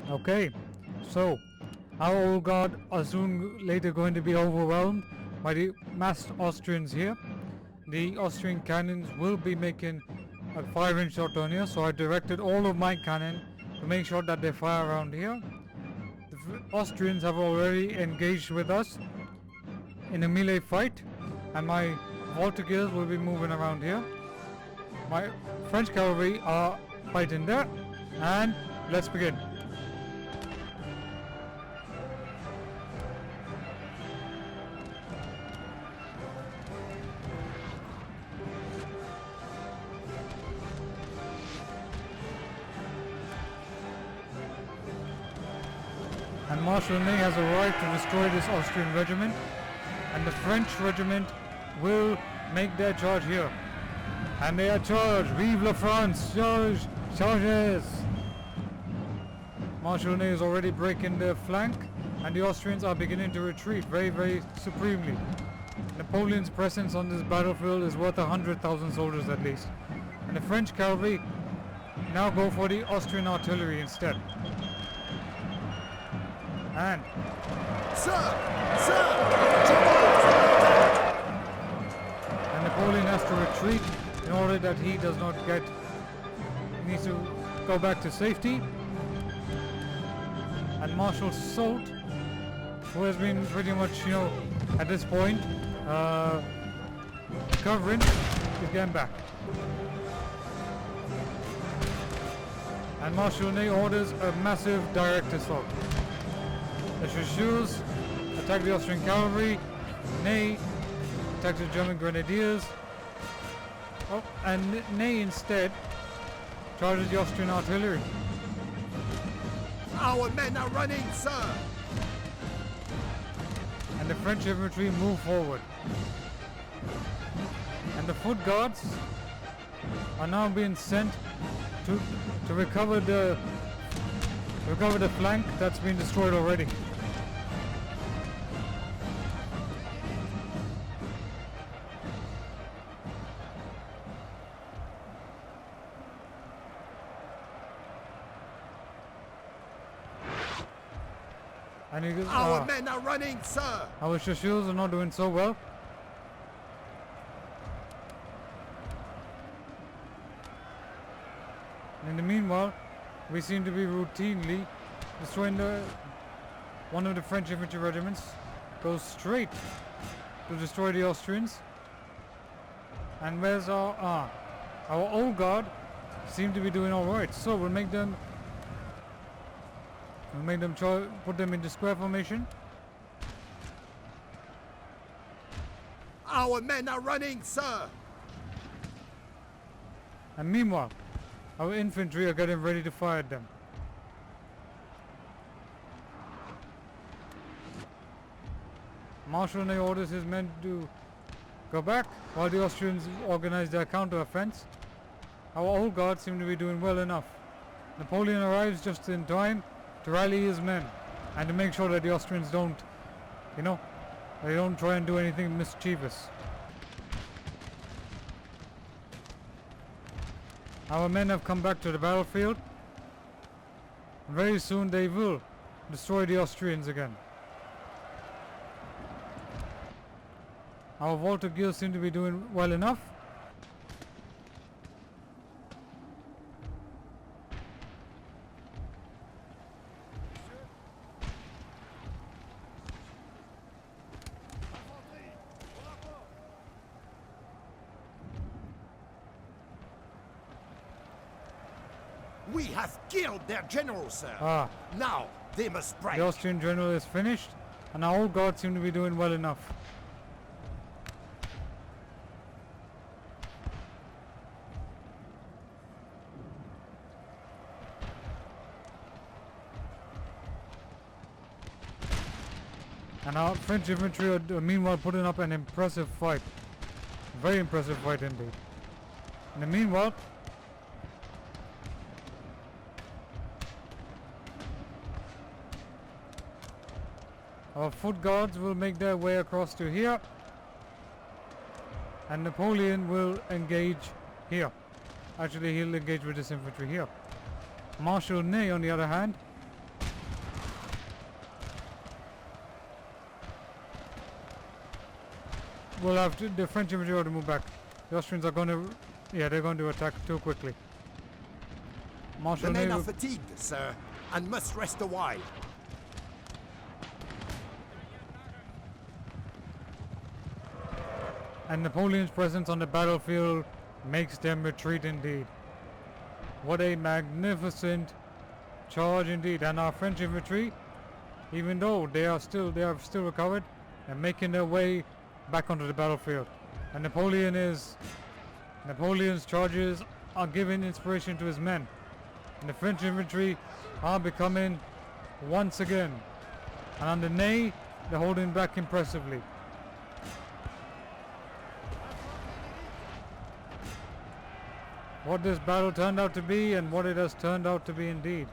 Okay, so our old guard are soon later going to be overwhelmed by the massed Austrians here. The Austrian cannons will be making a firing shot on here, so I directed all of my cannon to make sure that they fire around here. The Austrians have already engaged with us in a melee fight, and my voltigeurs will be moving around here. My French cavalry are fighting there, and let's begin. And Marshal Ney has arrived to destroy this Austrian regiment, and the French regiment will make their charge here. And they are charged! Vive la France! Charge! Charges! Marshal Ney is already breaking their flank, and the Austrians are beginning to retreat very, very supremely. Napoleon's presence on this battlefield is worth 100,000 soldiers at least. And the French cavalry now go for the Austrian artillery instead. And and Napoleon has to retreat in order that he does not get, he needs to go back to safety. And Marshal Soult, who has been pretty much, at this point, covering, is getting back. And Marshal Ney orders a massive direct assault. The Chasseurs attack the Austrian cavalry. Ney attacks the German grenadiers. Oh, and Ney instead charges the Austrian artillery. Our men are running, sir! And the French infantry move forward. And the foot guards are now being sent to recover the flank that's been destroyed already. And you can, our men are running, sir! Our Chasseurs are not doing so well. In the meanwhile, we seem to be routinely destroying one of the French infantry regiments. Goes straight to destroy the Austrians. And where's our old guard seem to be doing alright. So we'll make them put them into square formation. Our men are running, sir! And meanwhile, our infantry are getting ready to fire at them. Marshal Ney orders his men to go back while the Austrians organize their counter-offense. Our old guard seem to be doing well enough. Napoleon arrives just in time to rally his men and to make sure that the Austrians don't, they don't try and do anything mischievous. Our men have come back to the battlefield. Very soon they will destroy the Austrians again. Our voltigeurs seem to be doing well enough. We have killed their general, sir. Now they must break. The Austrian general is finished, and our old guard seem to be doing well enough. And our French infantry are meanwhile putting up an impressive fight. Very impressive fight indeed. In the meanwhile, our foot guards will make their way across to here, and Napoleon will engage here. Actually, he'll engage with this infantry here. Marshal Ney, on the other hand, will have to, the French infantry have to move back. The Austrians are going to, yeah, they're going to attack too quickly. The men are fatigued, sir, and must rest a while. And Napoleon's presence on the battlefield makes them retreat indeed. What a magnificent charge indeed. And our French infantry, even though they have still recovered and making their way back onto the battlefield. And Napoleon's charges are giving inspiration to his men. And the French infantry are becoming once again. And under Ney, they're holding back impressively. What this battle turned out to be, and what it has turned out to be indeed.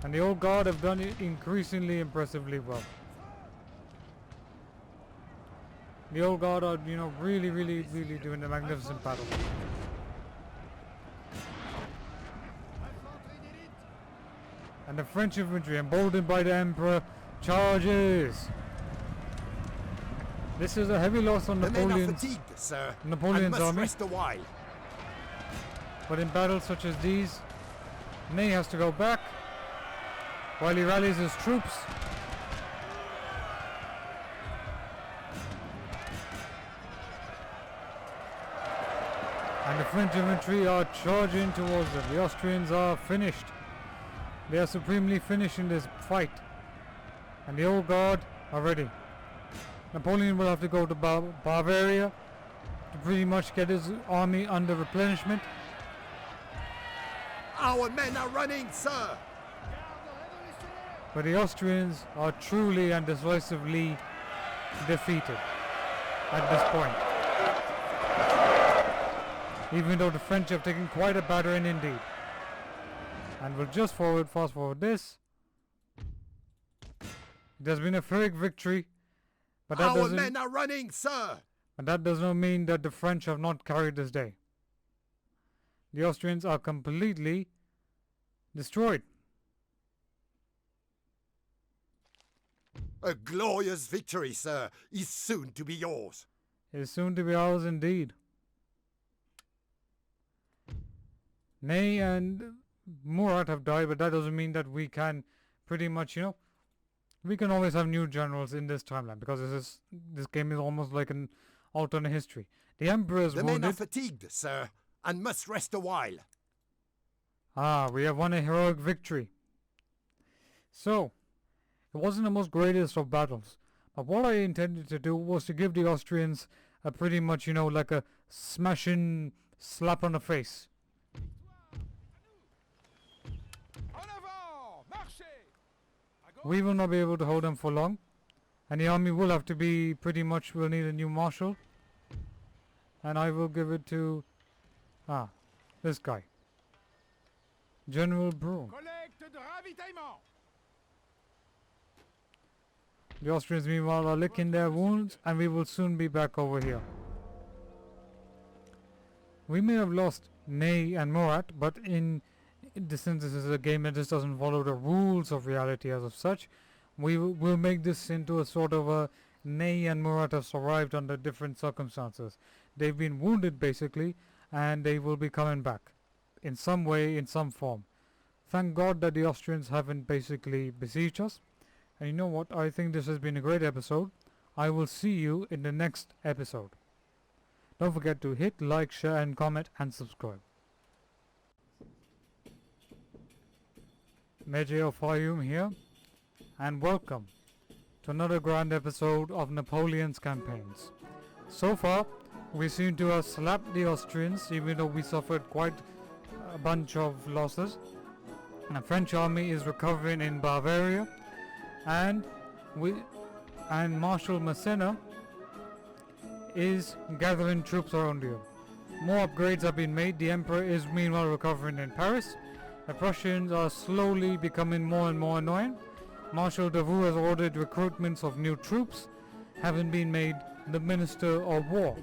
And the old guard have done it increasingly impressively well. The old guard are, you know, really doing a magnificent battle. And the French infantry, emboldened by the Emperor, charges. This is a heavy loss on Napoleon's army. Rest a while. But in battles such as these, Ney has to go back while he rallies his troops. And the French infantry are charging towards them. The Austrians are finished. They are supremely finished in this fight. And the old guard are ready. Napoleon will have to go to Bavaria to pretty much get his army under replenishment. Our men are running, sir! But the Austrians are truly and decisively defeated at this point. Even though the French have taken quite a battering indeed. And we'll just fast forward this. There's been a Pyrrhic victory. But that Our men are running, sir! But that does not mean that the French have not carried this day. The Austrians are completely destroyed. A glorious victory, sir, is soon to be yours. It is soon to be ours indeed. Ney and Murat have died, but that doesn't mean that we can pretty much, you know, we can always have new generals in this timeline, because this game is almost like an alternate history. The Emperor is wounded. The men are fatigued, sir, and must rest a while. Ah, we have won a heroic victory. So, it wasn't the most greatest of battles, but what I intended to do was to give the Austrians a pretty much, you know, like a smashing slap on the face. We will not be able to hold them for long, and the army will have to be pretty much, will need a new marshal, and I will give it to this guy, General Brune. The Austrians meanwhile are licking their wounds, and we will soon be back over here. We may have lost Ney and Murat, but since this is a game that just doesn't follow the rules of reality as of such, we will make this into a sort of a Ney and Murat have survived under different circumstances. They've been wounded basically, and they will be coming back in some way, in some form. Thank God that the Austrians haven't basically besieged us. And you know what, I think this has been a great episode. I will see you in the next episode. Don't forget to hit like, share and comment and subscribe. Medjay of Fayoum here, and welcome to another grand episode of Napoleon's campaigns. So far, we seem to have slapped the Austrians, even though we suffered quite a bunch of losses. The French army is recovering in Bavaria, and Marshal Massena is gathering troops around you. More upgrades have been made. The Emperor is meanwhile recovering in Paris. The Prussians are slowly becoming more and more annoying. Marshal Davout has ordered recruitments of new troops, having been made the Minister of War.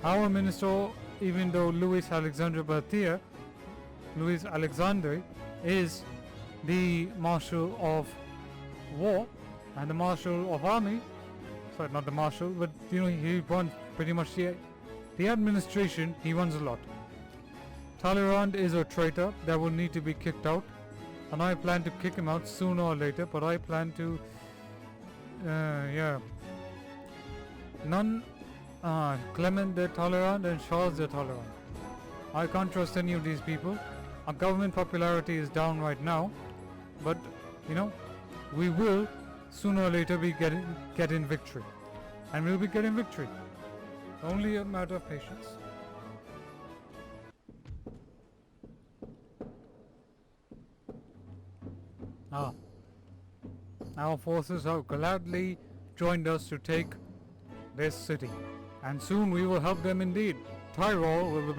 Our minister, even though Louis Alexandre is the Marshal of War and the Marshal of Army. Sorry, not the Marshal, but you know, he runs pretty much the administration. He runs a lot. Talleyrand is a traitor that will need to be kicked out, and I plan to kick him out sooner or later, but I plan to Clement de Talleyrand and Charles de Talleyrand. I can't trust any of these people. Our government popularity is down right now, but you know, we will sooner or later be getting victory, and we'll be getting victory. Only a matter of patience. Our forces have gladly joined us to take this city, and soon we will help them indeed. Tyrol will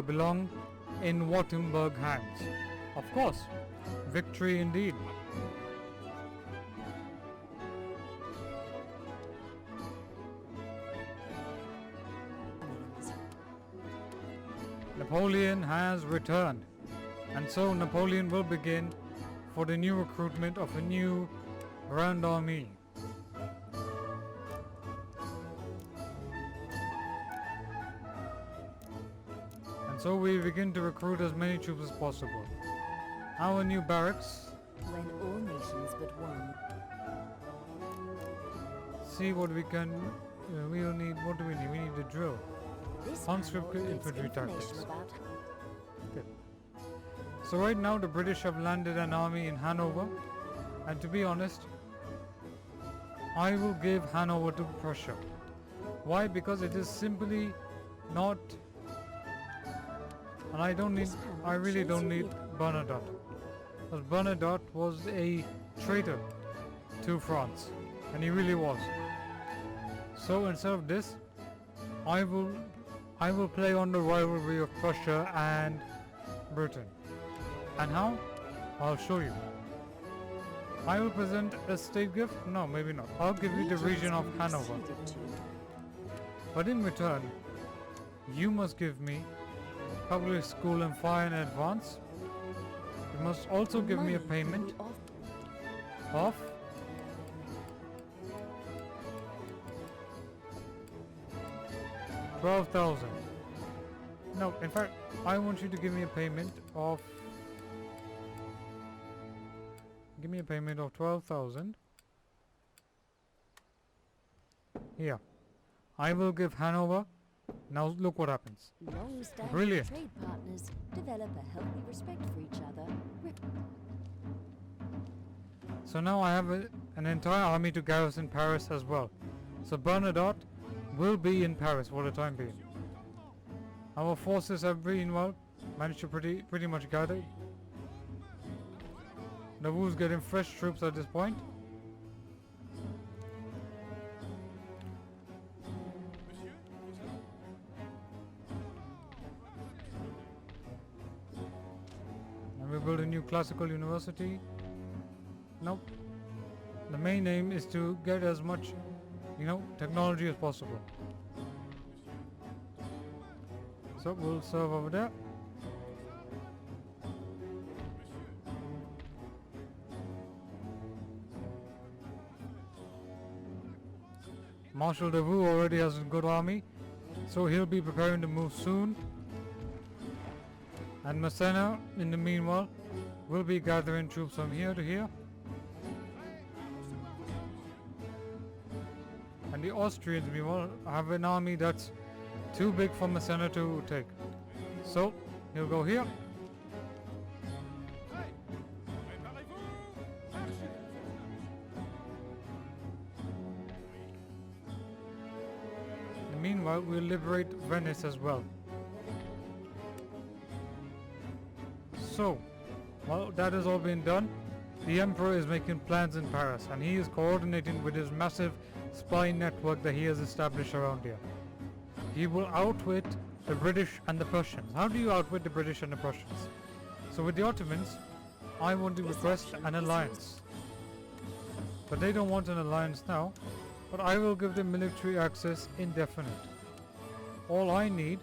belong in Wurtemberg hands. Of course, victory indeed. Napoleon has returned, and so Napoleon will begin for the new recruitment of a new Grand Army. And so we begin to recruit as many troops as possible. Our new barracks. When all nations but one. See what we can. We'll need. What do we need? We need the drill. Conscripted infantry tactics. Good. So right now the British have landed an army in Hanover, and to be honest, I will give Hanover to Prussia. Why? Because it is simply not, and I really don't need Bernadotte, because Bernadotte was a traitor to France, and he really was. So instead of this, I will play on the rivalry of Prussia and Britain. And how? I'll show you. I will present a state gift? No, maybe not. I'll give you the region of Hanover. But in return, you must give me public school and fire in advance. You must also give me a payment of 12,000. No, in fact, I want you to give me a payment of 12,000. Here. I will give Hanover. Now look what happens. Brilliant. Trade partners develop a healthy respect for each other. So now I have an entire army to garrison Paris as well. So Bernadotte will be in Paris for the time being. Our forces have meanwhile managed to pretty much gather. Nauvoo's getting fresh troops at this point. And we build a new classical university. Nope. The main aim is to get as much, technology as possible. So we'll serve over there. Marshal Davout already has a good army, so he'll be preparing to move soon. And Massena, in the meanwhile, will be gathering troops from here to here. And the Austrians, meanwhile, have an army that's too big for Massena to take. So, he'll go here. And meanwhile, we'll liberate Venice as well. So, while that has all been done, the Emperor is making plans in Paris, and he is coordinating with his massive spy network that he has established around here. He will outwit the British and the Prussians. How do you outwit the British and the Prussians? So with the Ottomans, I want to request an alliance. But they don't want an alliance now, but I will give them military access indefinite. All I need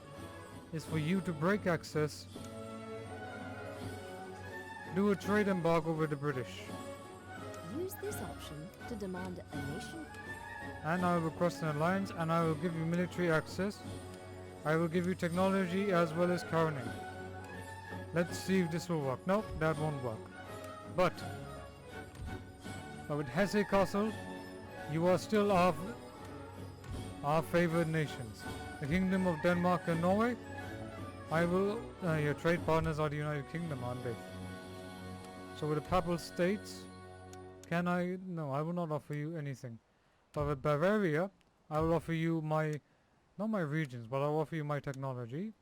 is for you to break access do a trade embargo with the British. Use this option to demand a nation. And I will request an alliance, and I will give you military access. I will give you technology as well as Cunning. Let's see if this will work. Nope, that won't work. But with Hesse Castle, you are still our favored nations. The Kingdom of Denmark and Norway. I will. Your trade partners are the United Kingdom, aren't they? So with the Papal States, can I? No, I will not offer you anything. But with Bavaria, I will offer you my, not my regions, but I'll offer you my technology.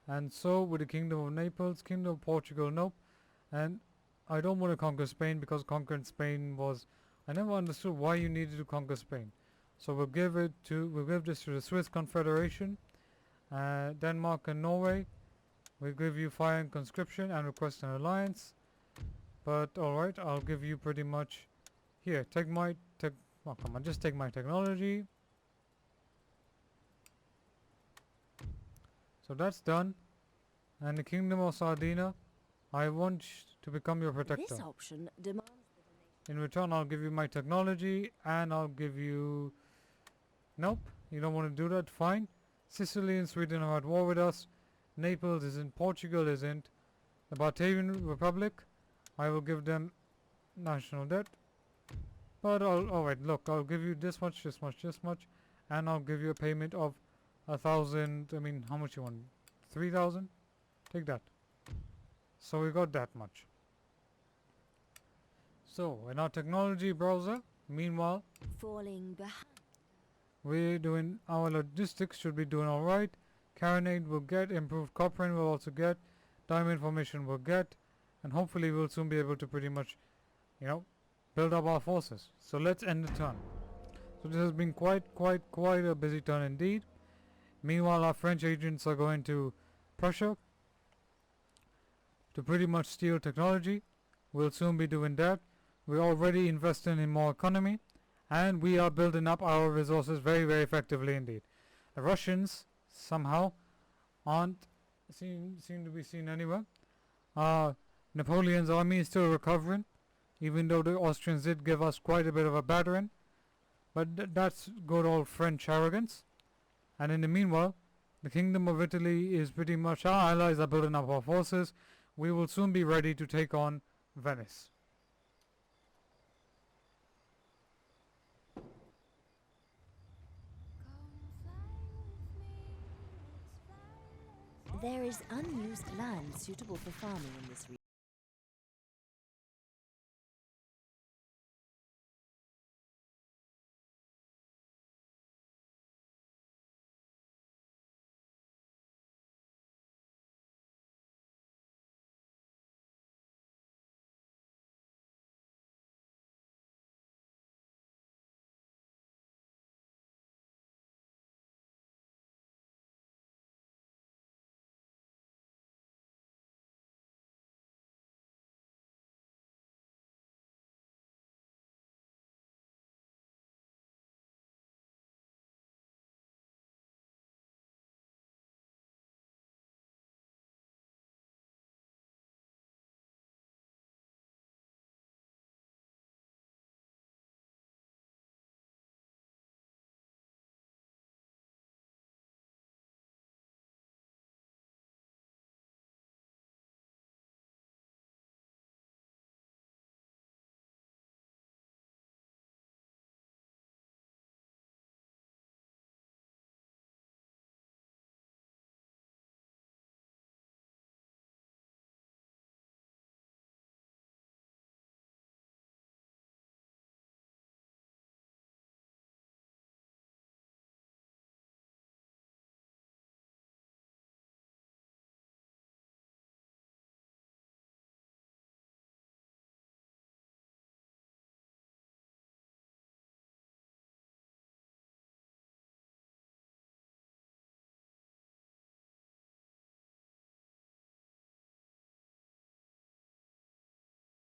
And so with the Kingdom of Naples, Kingdom of Portugal, nope. And I don't want to conquer Spain because conquering Spain was, I never understood why you needed to conquer Spain. So we'll give this to the Swiss Confederation, Denmark and Norway. We'll give you fire and conscription and request an alliance. But alright, I'll give you pretty much, here, take my oh come on, just take my technology. So that's done. And the Kingdom of Sardinia, I want to become your protector. This option demands in return, I'll give you my technology, and I'll give you... Nope, you don't want to do that, fine. Sicily and Sweden are at war with us. Naples isn't, Portugal isn't. The Batavian Republic, I will give them national debt. But alright, look, I'll give you this much, this much, this much. And I'll give you a payment of 1,000, I mean, how much you want? 3,000? Take that. So we got that much. So, in our technology browser, meanwhile, falling behind. we're doing, our logistics should be doing alright. Carronade will get, improved copperin will also get, diamond formation will get, and hopefully we'll soon be able to pretty much, you know, build up our forces. So let's end the turn. So this has been quite a busy turn indeed. Meanwhile, our French agents are going to Prussia to pretty much steal technology. We'll soon be doing that. We're already investing in more economy, and we are building up our resources very effectively indeed. The Russians somehow aren't seem to be seen anywhere. Napoleon's army is still recovering, even though the Austrians did give us quite a bit of a battering. But that's good old French arrogance. And in the meanwhile, the Kingdom of Italy is pretty much, our allies are building up our forces. We will soon be ready to take on Venice. There is unused land suitable for farming in this region.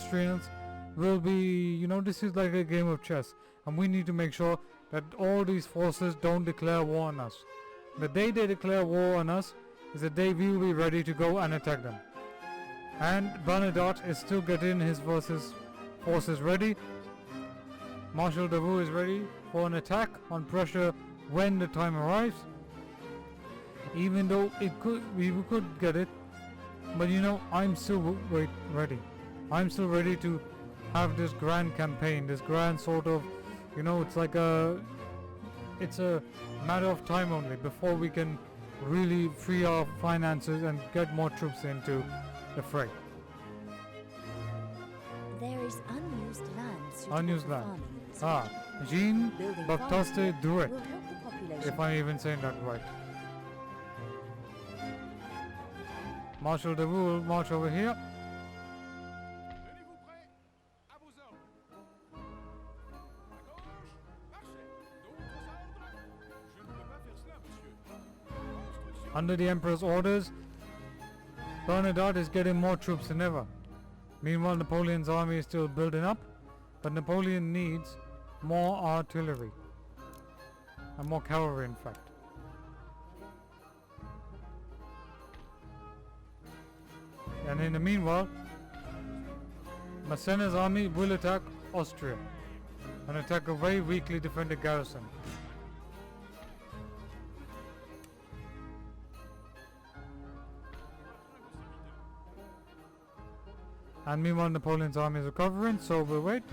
Austrians will be, you know, this is like a game of chess, and we need to make sure that all these forces don't declare war on us. The day they declare war on us, is the day we will be ready to go and attack them. And Bernadotte is still getting his forces ready. Marshal Davout is ready for an attack on Prussia when the time arrives. Even though we could get it, but you know, I'm still ready. I'm still ready to have this grand campaign, this grand sort of, you know, it's a matter of time only before we can really free our finances and get more troops into the fray. There is unused land. Unused land. Jean Baptiste Duret, if I'm even saying that right. Marshal Davout will march over here. Under the Emperor's orders, Bernadotte is getting more troops than ever. Meanwhile, Napoleon's army is still building up, but Napoleon needs more artillery. And more cavalry, in fact. And in the meanwhile, Massena's army will attack Austria and attack a very weakly defended garrison. And meanwhile, Napoleon's army is recovering, so we'll wait.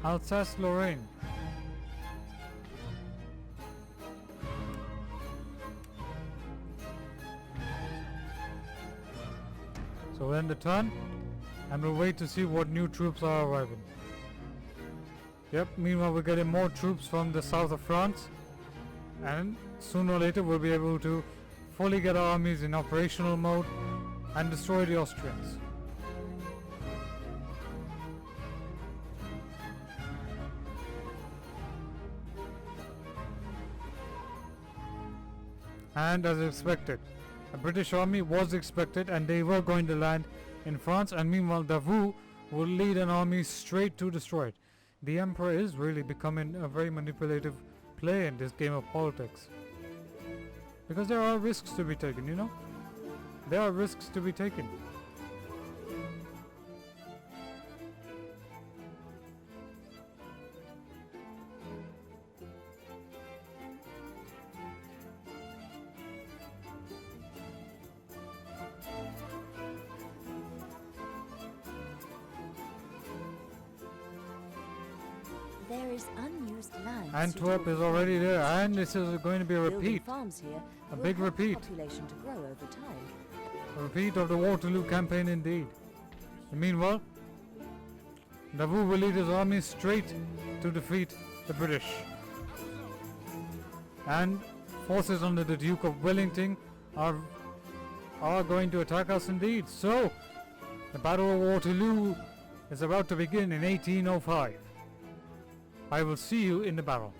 Alsace-Lorraine. So we'll end the turn, and we'll wait to see what new troops are arriving. Yep, meanwhile we're getting more troops from the south of France, and sooner or later we'll be able to fully get our armies in operational mode and destroy the Austrians. And as expected, a British army was expected, and they were going to land in France, and meanwhile Davout will lead an army straight to destroy it. The Emperor is really becoming a very manipulative player in this game of politics. Because there are risks to be taken, you know? There are risks to be taken. There is unused land. Antwerp is already there, and this is going to be a repeat. Farms here A will big help the repeat. population to grow over time. A repeat of the Waterloo campaign indeed. And meanwhile, Davout will lead his army straight to defeat the British. And forces under the Duke of Wellington are going to attack us indeed. So, the Battle of Waterloo is about to begin in 1805. I will see you in the battle.